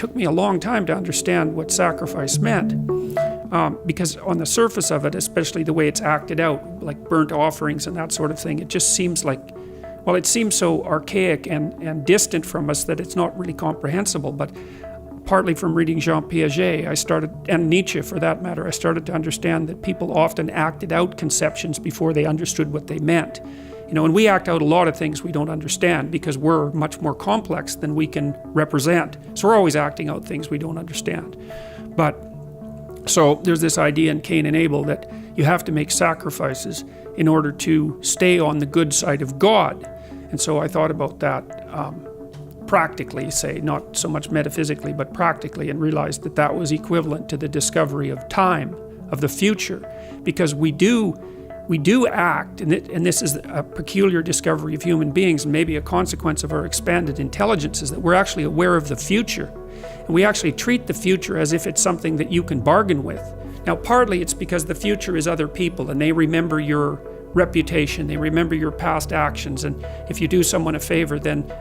took me a long time to understand what sacrifice meant. Because on the surface of it, especially the way it's acted out, like burnt offerings and that sort of thing, it just seems like, well, it seems so archaic and distant from us that it's not really comprehensible. But partly from reading Jean Piaget, and Nietzsche for that matter, I started to understand that people often acted out conceptions before they understood what they meant. And we act out a lot of things we don't understand because we're much more complex than we can represent. So we're always acting out things we don't understand. So there's this idea in Cain and Abel that you have to make sacrifices in order to stay on the good side of God. And so I thought about that practically, say, not so much metaphysically, but practically, and realized that that was equivalent to the discovery of time, of the future. Because we do act, and this is a peculiar discovery of human beings, and maybe a consequence of our expanded intelligence, is that we're actually aware of the future. And we actually treat the future as if it's something that you can bargain with. Now, partly it's because the future is other people, and they remember your reputation, they remember your past actions, and if you do someone a favor, then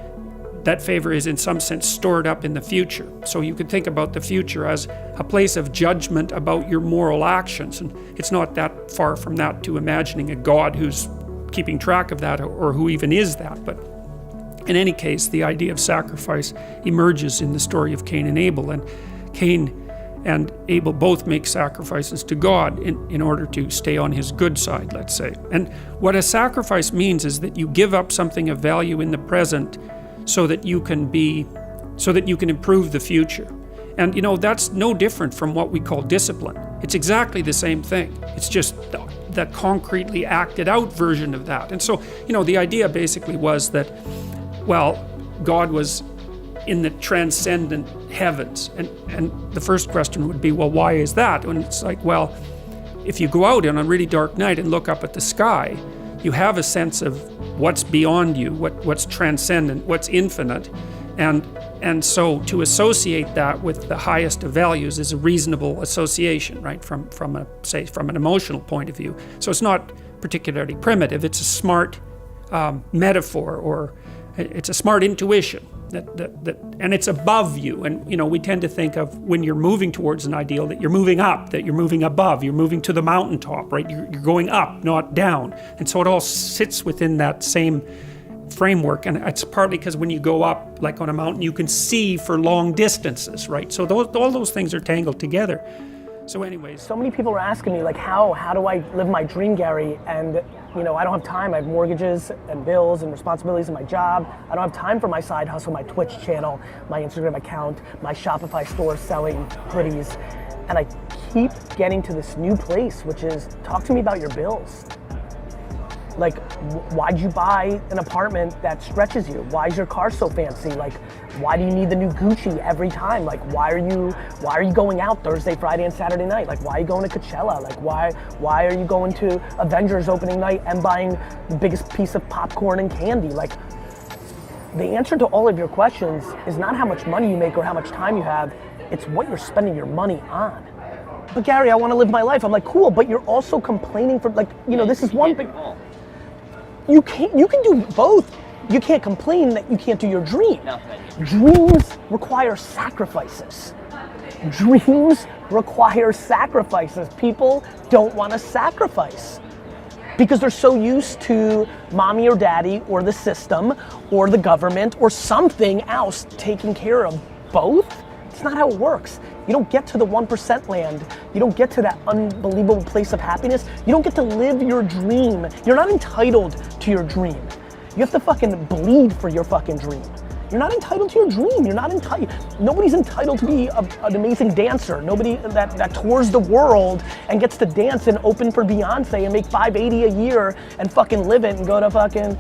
that favor is in some sense stored up in the future. So you could think about the future as a place of judgment about your moral actions, and it's not that far from that to imagining a God who's keeping track of that, or who even is that. But in any case, the idea of sacrifice emerges in the story of Cain and Abel, and Cain and Abel both make sacrifices to God in order to stay on his good side, let's say. And what a sacrifice means is that you give up something of value in the present so that you can improve the future. And that's no different from what we call discipline. It's exactly the same thing. It's just the concretely acted out version of that. And so, the idea basically was that, well, God was in the transcendent heavens. And the first question would be, well, why is that? And it's like, well, if you go out on a really dark night and look up at the sky, you have a sense of what's beyond you, what's transcendent, what's infinite. And so to associate that with the highest of values is a reasonable association, right? From an emotional point of view. So it's not particularly primitive. It's a smart metaphor, or it's a smart intuition and it's above you. And we tend to think of when you're moving towards an ideal that you're moving up, that you're moving above, you're moving to the mountaintop, right? You're going up, not down. And so it all sits within that same framework. And it's partly because when you go up, like on a mountain, you can see for long distances, right? So all those things are tangled together. So anyways. So many people are asking me, like, how do I live my dream, Gary? And I don't have time. I have mortgages and bills and responsibilities in my job. I don't have time for my side hustle, my Twitch channel, my Instagram account, my Shopify store selling hoodies. And I keep getting to this new place, which is, talk to me about your bills. Like, why'd you buy an apartment that stretches you? Why is your car so fancy? Like, why do you need the new Gucci every time? Like, why are you going out Thursday, Friday, and Saturday night? Like, why are you going to Coachella? Like, why are you going to Avengers opening night and buying the biggest piece of popcorn and candy? Like, the answer to all of your questions is not how much money you make or how much time you have, it's what you're spending your money on. But Gary, I want to live my life. I'm like, cool, but you're also complaining for, like, this is one thing. You can do both. You can't complain that you can't do your dream. No, dreams require sacrifices. Dreams require sacrifices. People don't want to sacrifice because they're so used to mommy or daddy or the system or the government or something else taking care of both. It's not how it works. You don't get to the 1% land. You don't get to that unbelievable place of happiness. You don't get to live your dream. You're not entitled to your dream. You have to fucking bleed for your fucking dream. You're not entitled to your dream. You're not entitled. Nobody's entitled to be an amazing dancer. Nobody that tours the world and gets to dance and open for Beyonce and make $580 a year and fucking live it and go to fucking,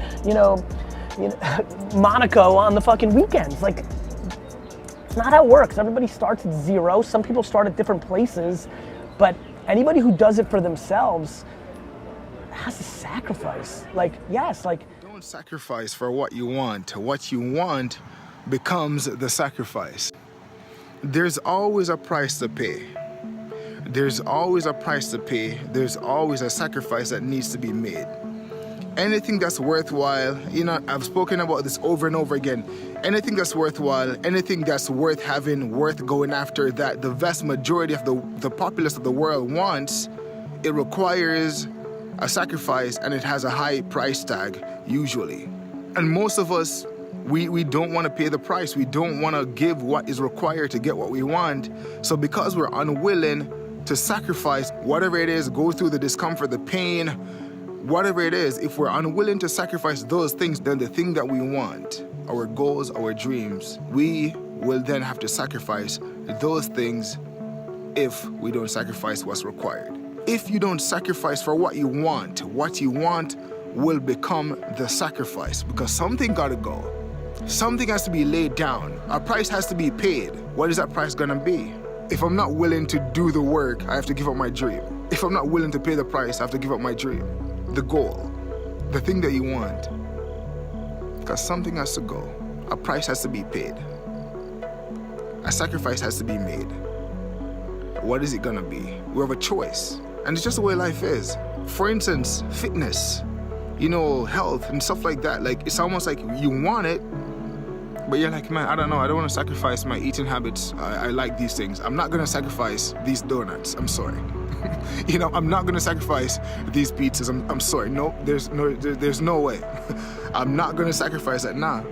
Monaco on the fucking weekends. Like, it's not how it works. Everybody starts at zero. Some people start at different places, but anybody who does it for themselves has to sacrifice. Like, yes, like. Don't sacrifice for what you want. What you want becomes the sacrifice. There's always a price to pay. There's always a price to pay. There's always a sacrifice that needs to be made. Anything that's worthwhile, I've spoken about this over and over again. Anything that's worthwhile, anything that's worth having, worth going after, that the vast majority of the populace of the world wants, it requires a sacrifice and it has a high price tag, usually. And most of us, we don't want to pay the price. We don't want to give what is required to get what we want. So because we're unwilling to sacrifice whatever it is, go through the discomfort, the pain, whatever it is, if we're unwilling to sacrifice those things, then the thing that we want, our goals, our dreams, we will then have to sacrifice those things if we don't sacrifice what's required. If you don't sacrifice for what you want will become the sacrifice, because something gotta go. Something has to be laid down. A price has to be paid. What is that price gonna be? If I'm not willing to do the work, I have to give up my dream. If I'm not willing to pay the price, I have to give up my dream. The goal, the thing that you want. Because something has to go. A price has to be paid. A sacrifice has to be made. What is it gonna be? We have a choice. And it's just the way life is. For instance, fitness, health and stuff like that. Like, it's almost like you want it, but you're like, man, I don't know. I don't want to sacrifice my eating habits. I like these things. I'm not gonna sacrifice these donuts. I'm sorry. I'm not gonna sacrifice these pizzas. I'm sorry. No, there's no way. I'm not gonna sacrifice that. Nah.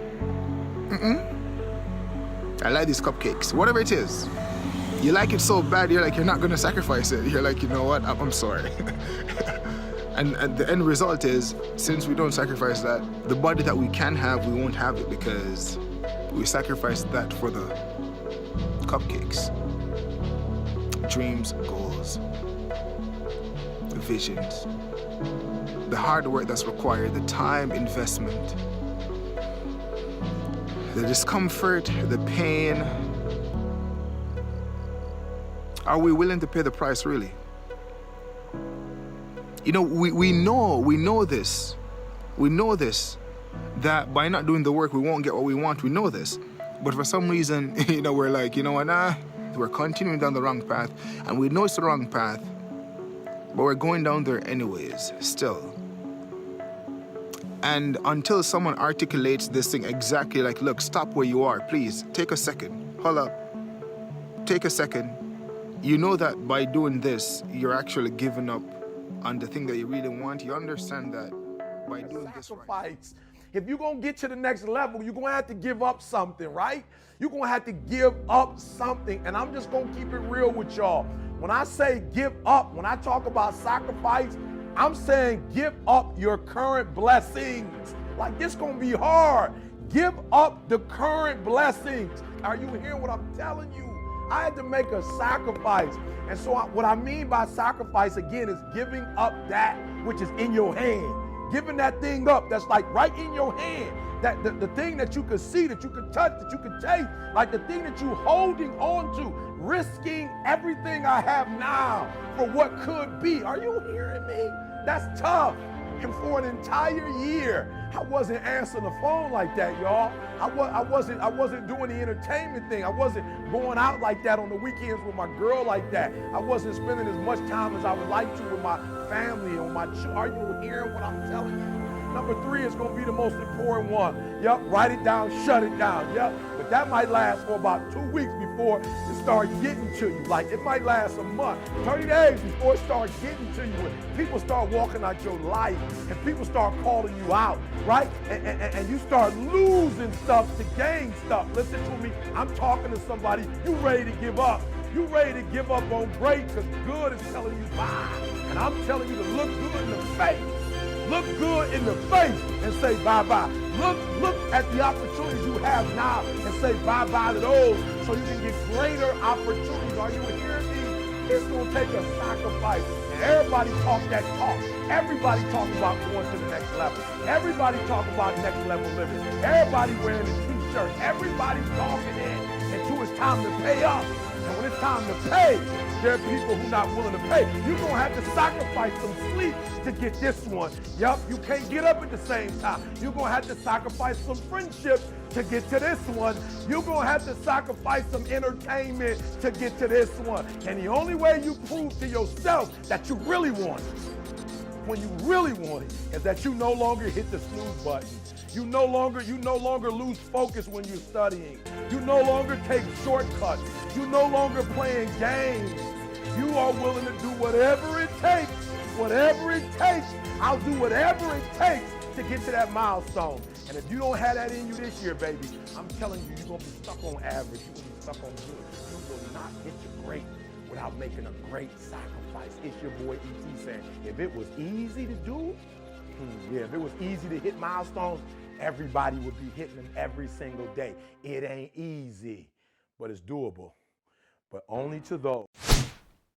I like these cupcakes. Whatever it is. You like it so bad, you're not gonna sacrifice it. You're like, you know what? I'm sorry. And the end result is, since we don't sacrifice that, the body that we can have, we won't have it because we sacrificed that for the cupcakes. Dreams, goals, visions, the hard work that's required, the time investment, the discomfort, the pain. Are we willing to pay the price, really? We know this. We know this, that by not doing the work, we won't get what we want. We know this. But for some reason, we're like, we're continuing down the wrong path. And we know it's the wrong path, but we're going down there anyways, still. And until someone articulates this thing exactly like, look, stop where you are, please, take a second, hold up, take a second. You know that by doing this, you're actually giving up on the thing that you really want. You understand that by doing this right. If you're going to get to the next level, you're going to have to give up something, right? You're going to have to give up something. And I'm just going to keep it real with y'all. When I say give up, when I talk about sacrifice, I'm saying give up your current blessings. Like, it's going to be hard. Give up the current blessings. Are you hearing what I'm telling you? I had to make a sacrifice. And so what I mean by sacrifice, again, is giving up that which is in your hand. Giving that thing up that's like right in your hand. That the thing that you could see, that you could touch, that you could taste, like the thing that you're holding on to, risking everything I have now for what could be. Are you hearing me? That's tough. And for an entire year, I wasn't answering the phone like that, y'all. I wasn't doing the entertainment thing. I wasn't going out like that on the weekends with my girl like that. I wasn't spending as much time as I would like to with my family and my children. Are you hearing what I'm telling you? Number 3 is going to be the most important one. Yep, write it down, shut it down. Yep, but that might last for about 2 weeks before it starts getting to you. Like, it might last a month, 30 days before it starts getting to you. And people start walking out your life and people start calling you out, right? And you start losing stuff to gain stuff. Listen to me, I'm talking to somebody, you ready to give up. You ready to give up on great because good is telling you bye. And I'm telling you to look good in the face. Look good in the face and say bye-bye. Look at the opportunities you have now and say bye-bye to those so you can get greater opportunities. Are you hearing me? It's going to take a sacrifice. And everybody talk that talk. Everybody talk about going to the next level. Everybody talk about next level living. Everybody wearing a t-shirt. Everybody's talking in until it's time to pay up. And when it's time to pay, there are people who are not willing to pay. You're going to have to sacrifice some sleep to get this one. Yup, you can't get up at the same time. You're going to have to sacrifice some friendships to get to this one. You're going to have to sacrifice some entertainment to get to this one. And the only way you prove to yourself that you really want it when you really want it is that you no longer hit the snooze button. You no longer lose focus when you're studying. You no longer take shortcuts. You no longer playing games. You are willing to do whatever it takes. Whatever it takes. I'll do whatever it takes to get to that milestone. And if you don't have that in you this year, baby, I'm telling you, you're going to be stuck on average. You're going to be stuck on good. You will not get to great without making a great sacrifice. It's your boy E.T. saying, if it was easy to do, yeah, if it was easy to hit milestones, everybody would be hitting them every single day. It ain't easy, but it's doable. But only to those